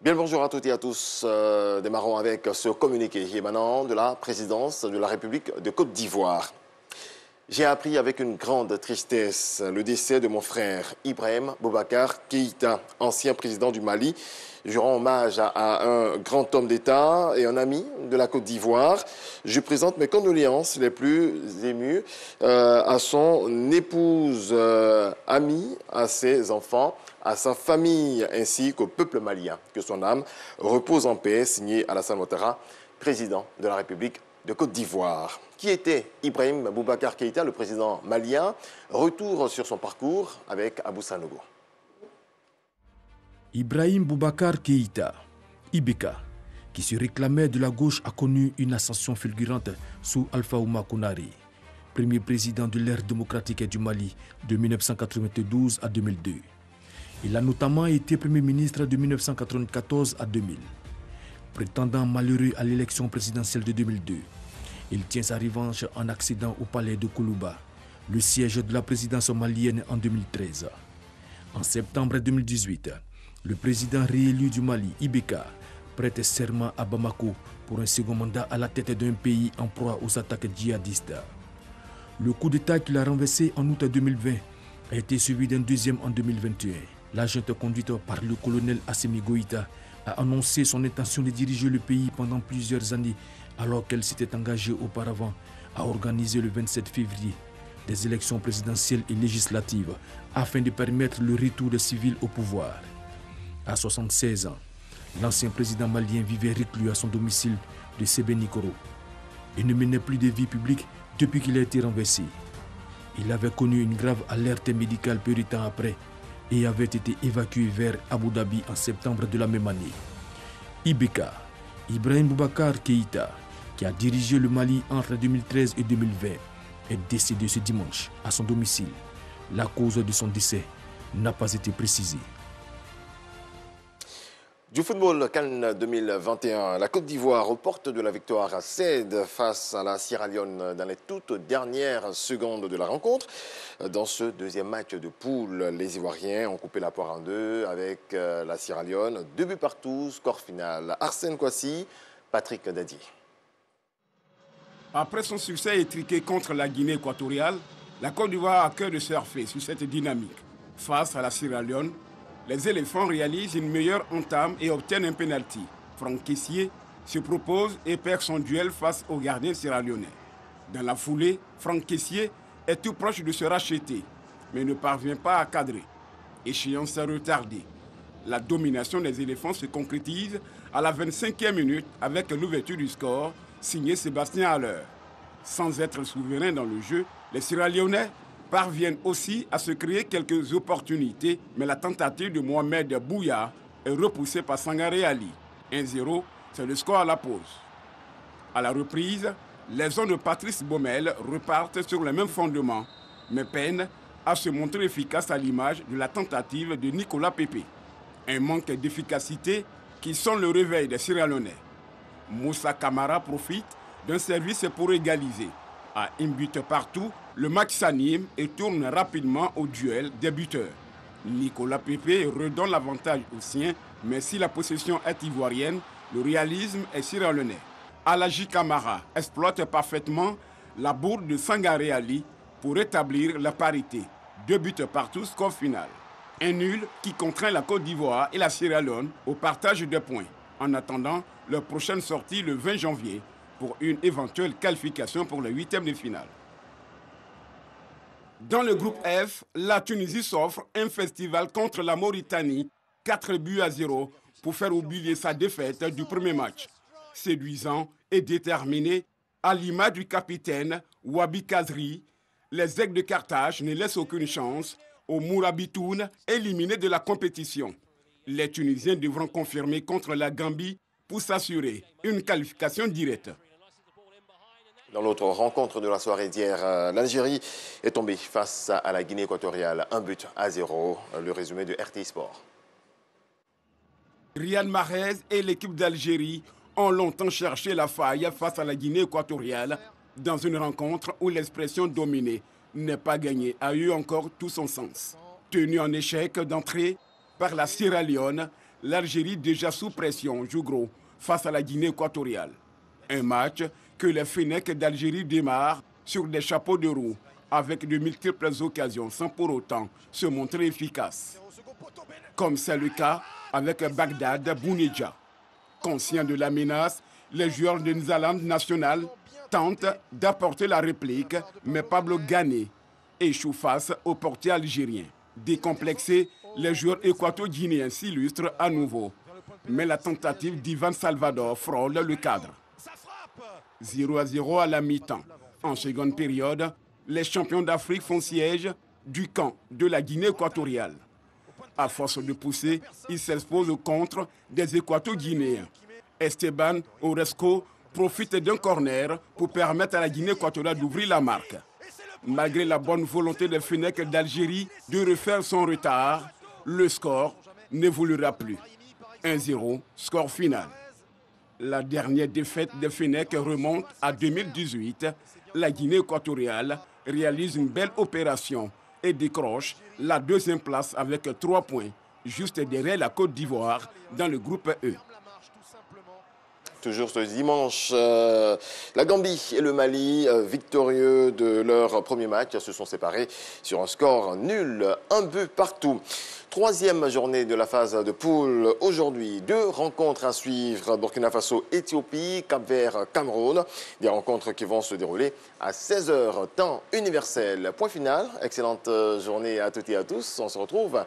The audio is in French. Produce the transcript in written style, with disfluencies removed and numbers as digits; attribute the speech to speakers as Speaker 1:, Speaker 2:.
Speaker 1: Bien le bonjour à toutes et à tous. Démarrons avec ce communiqué émanant de la présidence de la République de Côte d'Ivoire. J'ai appris avec une grande tristesse le décès de mon frère Ibrahim Boubacar Keïta, ancien président du Mali. Je rends hommage à un grand homme d'État et un ami de la Côte d'Ivoire. Je présente mes condoléances les plus émues à son épouse, amie, à ses enfants, à sa famille ainsi qu'au peuple malien. Que son âme repose en paix, signé Alassane Ouattara, président de la République de Côte d'Ivoire. Qui était Ibrahim Boubacar Keïta, le président malien? Retour sur son parcours avec Abou Sanogo.
Speaker 2: Ibrahim Boubacar Keïta, Ibeka, qui se réclamait de la gauche, a connu une ascension fulgurante sous Alpha Oumar Konaré, premier président de l'ère démocratique du Mali de 1992 à 2002. Il a notamment été premier ministre de 1994 à 2000. Prétendant malheureux à l'élection présidentielle de 2002, il tient sa revanche en accédant au palais de Koulouba, le siège de la présidence malienne en 2013. En septembre 2018, le président réélu du Mali, Ibeka, prête serment à Bamako pour un second mandat à la tête d'un pays en proie aux attaques djihadistes. Le coup d'État qu'il a renversé en août 2020 a été suivi d'un deuxième en 2021. La junte conduite par le colonel Assimi Goïta a annoncé son intention de diriger le pays pendant plusieurs années, alors qu'elle s'était engagée auparavant à organiser le 27 février des élections présidentielles et législatives afin de permettre le retour des civils au pouvoir. À 76 ans, l'ancien président malien vivait reclus à son domicile de Sébénikoro et ne menait plus de vie publique depuis qu'il a été renversé. Il avait connu une grave alerte médicale peu de temps après et avait été évacué vers Abu Dhabi en septembre de la même année. Ibeka, Ibrahim Boubacar Keïta, qui a dirigé le Mali entre 2013 et 2020, est décédé ce dimanche à son domicile. La cause de son décès n'a pas été précisée.
Speaker 1: Du football CAN 2021, la Côte d'Ivoire aux portes de la victoire cède face à la Sierra Leone dans les toutes dernières secondes de la rencontre. Dans ce deuxième match de poule, les Ivoiriens ont coupé la poire en deux avec la Sierra Leone. 2 buts partout, score final. Arsène Kouassi, Patrick Dadier.
Speaker 3: Après son succès étriqué contre la Guinée équatoriale, la Côte d'Ivoire a cœur de surfer sur cette dynamique. Face à la Sierra Leone, les éléphants réalisent une meilleure entame et obtiennent un pénalty. Franck Kessié se propose et perd son duel face au gardien sierra-léonais. Dans la foulée, Franck Kessié est tout proche de se racheter, mais ne parvient pas à cadrer. Échéance retardée. La domination des éléphants se concrétise à la 25e minute avec l'ouverture du score signé Sébastien Haller. Sans être souverains dans le jeu, les Sierra-Léonais parviennent aussi à se créer quelques opportunités, mais la tentative de Mohamed Bouya est repoussée par Sangaré Ali. 1-0, c'est le score à la pause. À la reprise, les hommes de Patrice Baumel repartent sur le même fondement, mais peinent à se montrer efficaces à l'image de la tentative de Nicolas Pépé. Un manque d'efficacité qui sonne le réveil des Sierra-Léonais. Moussa Camara profite d'un service pour égaliser. À un but partout, le match s'anime et tourne rapidement au duel des buteurs. Nicolas Pépé redonne l'avantage aux siens, mais si la possession est ivoirienne, le réalisme est sierra-léonais. Alaji Camara exploite parfaitement la bourde de Sangaré Ali pour rétablir la parité. 2 buts partout, score final. Un nul qui contraint la Côte d'Ivoire et la Sierra Leone au partage de points. En attendant leur prochaine sortie le 20 janvier pour une éventuelle qualification pour le 8e de finale. Dans le groupe F, la Tunisie s'offre un festival contre la Mauritanie, 4-0 pour faire oublier sa défaite du premier match. Séduisant et déterminé, à l'image du capitaine Wabi Kazri, les Aigles de Carthage ne laissent aucune chance aux Mourabitoun éliminés de la compétition. Les Tunisiens devront confirmer contre la Gambie pour s'assurer une qualification directe.
Speaker 1: Dans l'autre rencontre de la soirée d'hier, l'Algérie est tombée face à la Guinée équatoriale. 1-0. Le résumé de RTI Sport.
Speaker 3: Riyad Mahrez et l'équipe d'Algérie ont longtemps cherché la faille face à la Guinée équatoriale dans une rencontre où l'expression dominée n'est pas gagnée a eu encore tout son sens. Tenu en échec d'entrée par la Sierra Leone, l'Algérie, déjà sous pression, joue gros face à la Guinée équatoriale. Un match que les Fennecs d'Algérie démarrent sur des chapeaux de roue, avec de multiples occasions, sans pour autant se montrer efficaces. Comme c'est le cas avec Bagdad Bounedja. Conscients de la menace, les joueurs de Nzaland National tentent d'apporter la réplique, mais Pablo Gane échoue face au portier algérien. Décomplexés, les joueurs équato-guinéens s'illustrent à nouveau. Mais la tentative d'Ivan Salvador frôle le cadre. 0-0 à la mi-temps. En seconde période, les champions d'Afrique font siège du camp de la Guinée équatoriale. À force de pousser, ils s'exposent contre des équato-guinéens. Esteban Oresco profite d'un corner pour permettre à la Guinée équatoriale d'ouvrir la marque. Malgré la bonne volonté des Fennecs d'Algérie de refaire son retard, le score n'évoluera plus. 1-0, score final. La dernière défaite des Fennecs remonte à 2018. La Guinée équatoriale réalise une belle opération et décroche la deuxième place avec 3 points, juste derrière la Côte d'Ivoire dans le groupe E.
Speaker 1: Toujours ce dimanche, la Gambie et le Mali, victorieux de leur premier match, se sont séparés sur un score nul, 1 but partout. Troisième journée de la phase de poule aujourd'hui. 2 rencontres à suivre, Burkina Faso, Éthiopie, Cap-Vert, Cameroun. Des rencontres qui vont se dérouler à 16 h, temps universel. Point final, excellente journée à toutes et à tous. On se retrouve